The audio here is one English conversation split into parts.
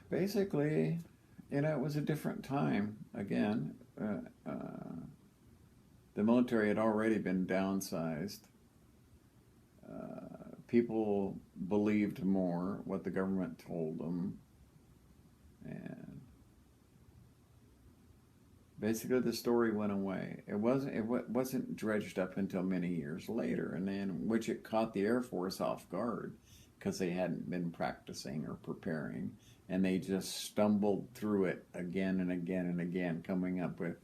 Basically, it was a different time. Again, the military had already been downsized. People believed more what the government told them, and basically the story went away. It wasn't dredged up until many years later, and then which it caught the Air Force off guard because they hadn't been practicing or preparing, and they just stumbled through it again and again and again, coming up with,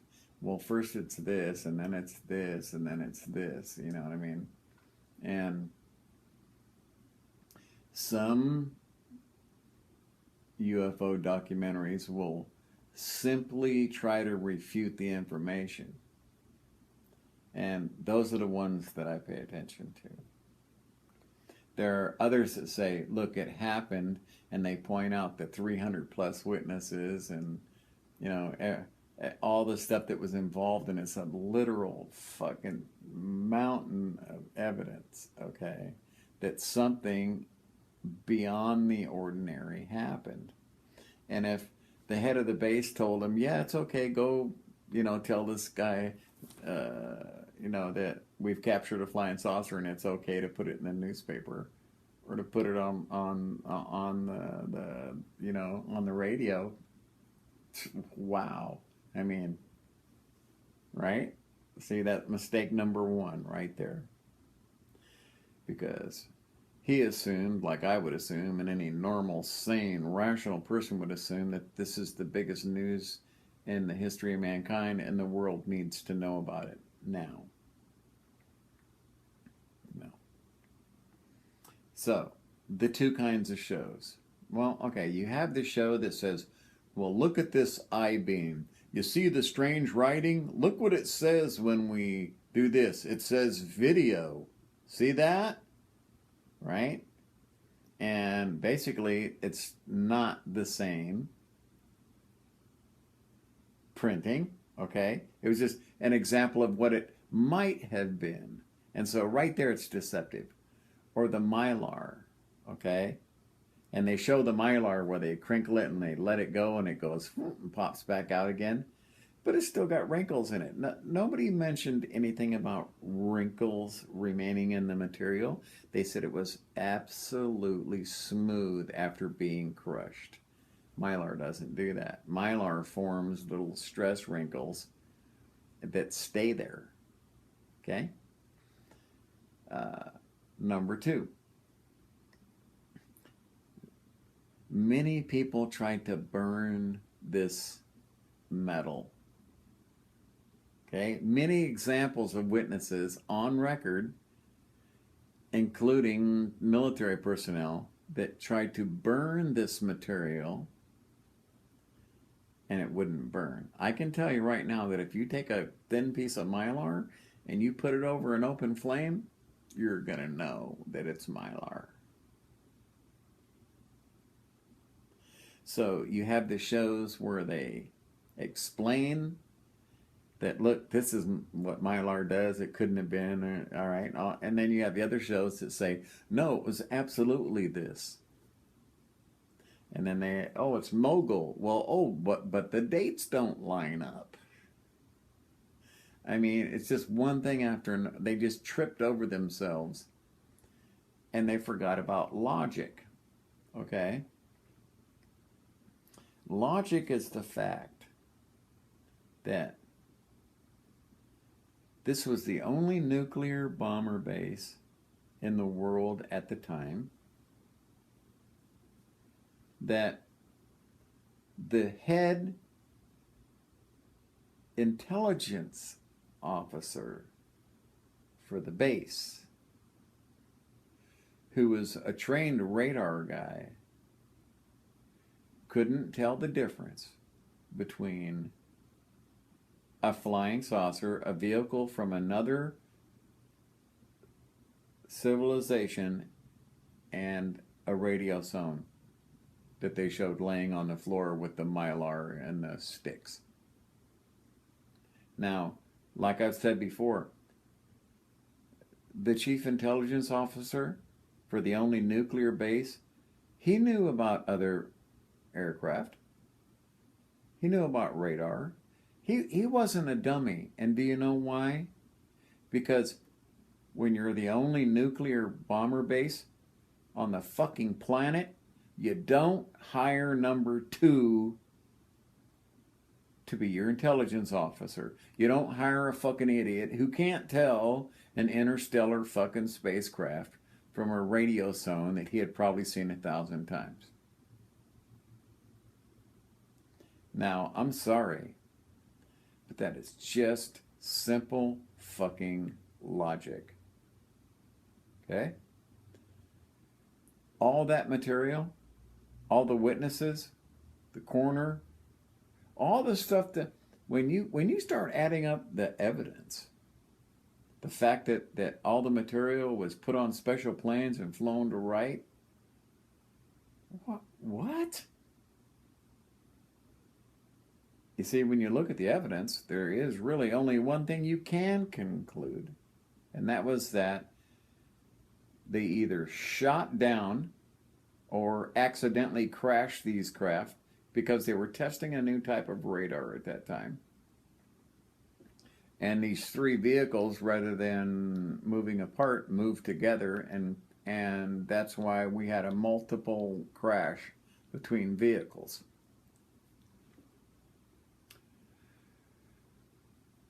well, first it's this, and then it's this, and then it's this. You know what I mean? And some UFO documentaries will simply try to refute the information. And those are the ones that I pay attention to. There are others that say, look, it happened, and they point out the 300 plus witnesses and, you know, all the stuff that was involved in it. It's a literal fucking mountain of evidence, okay, that something beyond the ordinary happened. And if the head of the base told him, yeah, it's okay, go, tell this guy, that we've captured a flying saucer and it's okay to put it in the newspaper or to put it on on the radio. Wow. I mean, right? See, that mistake number one right there. Because he assumed, like I would assume, and any normal, sane, rational person would assume, that this is the biggest news in the history of mankind and the world needs to know about it now. No. So, the two kinds of shows. Well, okay, you have the show that says, well, look at this I-beam. You see the strange writing? Look what it says when we do this. It says video. See that? Right? And basically, it's not the same printing, okay? It was just an example of what it might have been. And so right there, it's deceptive. Or the Mylar, okay? And they show the Mylar where they crinkle it and they let it go and it goes and pops back out again. But it's still got wrinkles in it. Nobody mentioned anything about wrinkles remaining in the material. They said it was absolutely smooth after being crushed. Mylar doesn't do that. Mylar forms little stress wrinkles that stay there. Okay? Number two. Many people tried to burn this metal. Okay? Many examples of witnesses on record, including military personnel, that tried to burn this material and it wouldn't burn. I can tell you right now that if you take a thin piece of Mylar and you put it over an open flame, you're going to know that it's Mylar. So you have the shows where they explain that, look, this is what Mylar does. It couldn't have been, all right. And then you have the other shows that say, no, it was absolutely this. And then it's mogul. Well, but the dates don't line up. I mean, it's just one thing after another. They just tripped over themselves and they forgot about logic. Okay? Logic is the fact that this was the only nuclear bomber base in the world at the time, that the head intelligence officer for the base, who was a trained radar guy, couldn't tell the difference between a flying saucer, a vehicle from another civilization, and a radiosome that they showed laying on the floor with the Mylar and the sticks. Now, like I've said before, the chief intelligence officer for the only nuclear base, he knew about other aircraft. He knew about radar. He wasn't a dummy. And do you know why? Because when you're the only nuclear bomber base on the fucking planet, you don't hire number two to be your intelligence officer. You don't hire a fucking idiot who can't tell an interstellar fucking spacecraft from a radio zone that he had probably seen 1,000 times. Now, I'm sorry, but that is just simple fucking logic. Okay? All that material, all the witnesses, the coroner, all the stuff that when you start adding up the evidence, the fact that all the material was put on special planes and flown to Wright, what? You see, when you look at the evidence, there is really only one thing you can conclude, and that was that they either shot down or accidentally crashed these craft because they were testing a new type of radar at that time. And these three vehicles, rather than moving apart, moved together, and that's why we had a multiple crash between vehicles.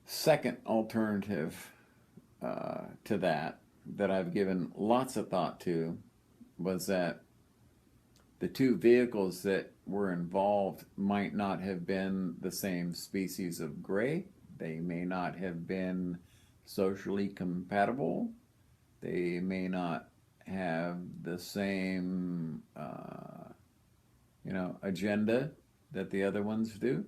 Second alternative to that I've given lots of thought to was that the two vehicles that were involved might not have been the same species of gray. They may not have been socially compatible. They may not have the same, agenda that the other ones do.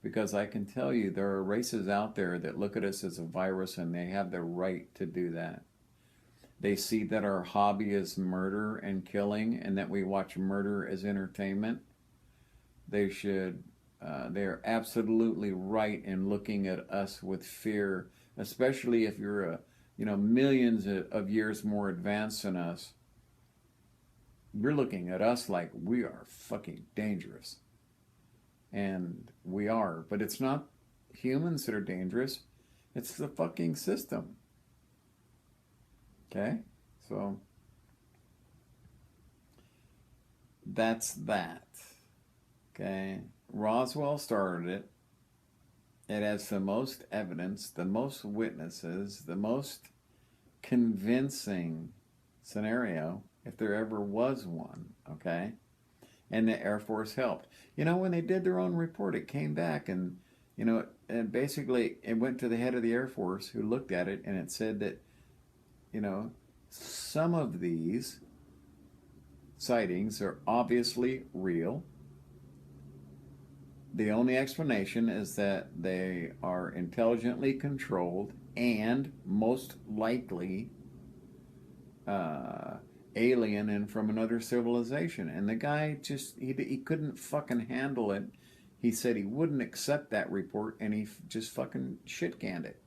Because I can tell you there are races out there that look at us as a virus and they have the right to do that. They see that our hobby is murder and killing and that we watch murder as entertainment. They are absolutely right in looking at us with fear, especially if you're millions of years more advanced than us. You're looking at us like we are fucking dangerous. And we are, but it's not humans that are dangerous. It's the fucking system. Okay? So that's that. Okay? Roswell started it. It has the most evidence, the most witnesses, the most convincing scenario, if there ever was one. Okay? And the Air Force helped. When they did their own report, it came back and, and basically it went to the head of the Air Force who looked at it and it said that, some of these sightings are obviously real. The only explanation is that they are intelligently controlled and most likely alien and from another civilization. And the guy he couldn't fucking handle it. He said he wouldn't accept that report and he just fucking shit-canned it.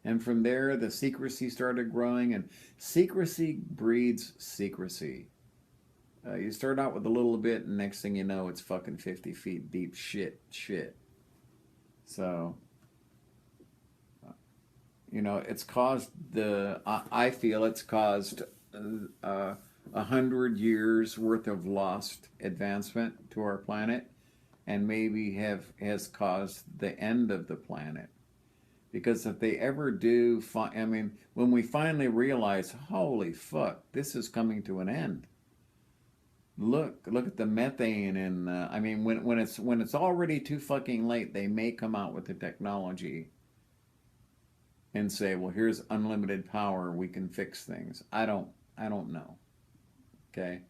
And from there the secrecy started growing, and secrecy breeds secrecy. You start out with a little bit and next thing you know it's fucking 50 feet deep shit. So it's caused I feel it's caused 100 years worth of lost advancement to our planet, and maybe has caused the end of the planet. Because if they ever do, when we finally realize, holy fuck, this is coming to an end. Look at the methane, and when it's already too fucking late, they may come out with the technology and say, well, here's unlimited power, we can fix things. I don't know. Okay?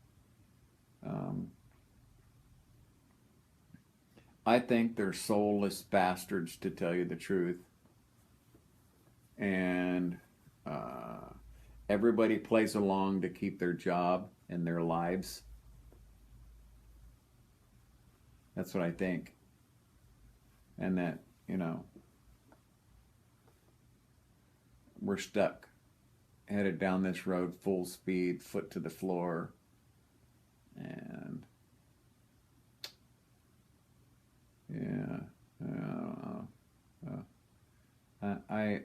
I think they're soulless bastards, to tell you the truth. And everybody plays along to keep their job and their lives. That's what I think. And that, we're stuck, headed down this road full speed, foot to the floor. And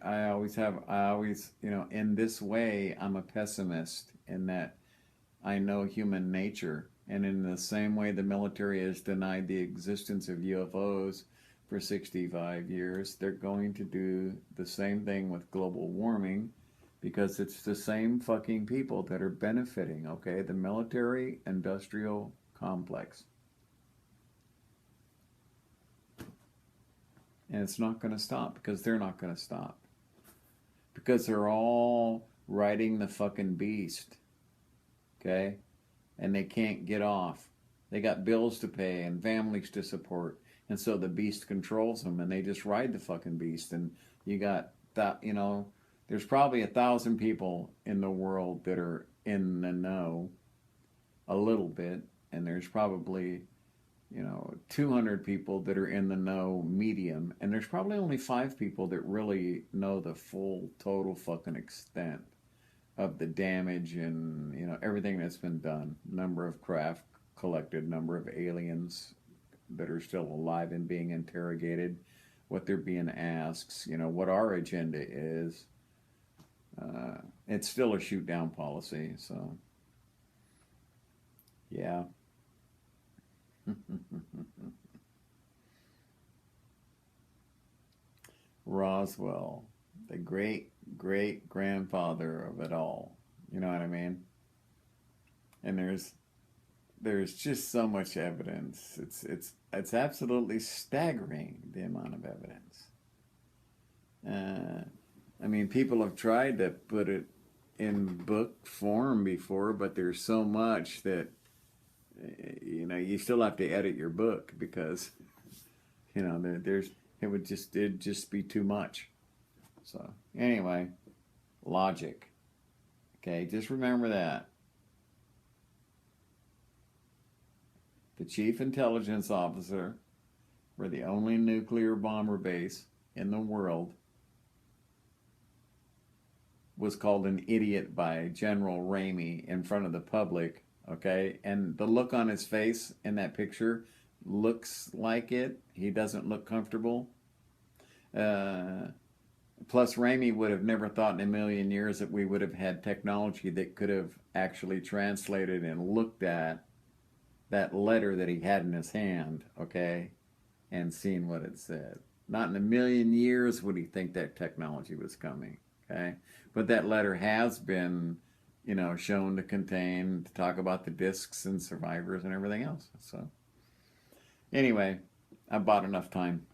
I always, in this way, I'm a pessimist in that I know human nature. And in the same way the military has denied the existence of UFOs for 65 years, they're going to do the same thing with global warming because it's the same fucking people that are benefiting, okay? The military industrial complex. And it's not going to stop because they're not going to stop. Because they're all riding the fucking beast, okay? And they can't get off. They got bills to pay and families to support. And so the beast controls them and they just ride the fucking beast. And you got that, there's probably 1,000 people in the world that are in the know a little bit. And there's probably 200 people that are in the know medium, and there's probably only 5 people that really know the full, total fucking extent of the damage and, everything that's been done. Number of craft collected, number of aliens that are still alive and being interrogated, what they're being asked, what our agenda is. It's still a shoot down policy, so yeah. Roswell, the great great grandfather of it all. You know what I mean? And there's just so much evidence. It's absolutely staggering the amount of evidence. I mean, people have tried to put it in book form before, but there's so much that you still have to edit your book because there's it'd just be too much. So anyway, logic. Okay, just remember that the chief intelligence officer for the only nuclear bomber base in the world was called an idiot by General Ramey in front of the public. Okay, and the look on his face in that picture looks like it. He doesn't look comfortable. Plus, Ramey would have never thought in a million years that we would have had technology that could have actually translated and looked at that letter that he had in his hand, okay, and seen what it said. Not in a million years would he think that technology was coming, okay? But that letter has been, shown to talk about the discs and survivors and everything else. So, anyway, I bought enough time.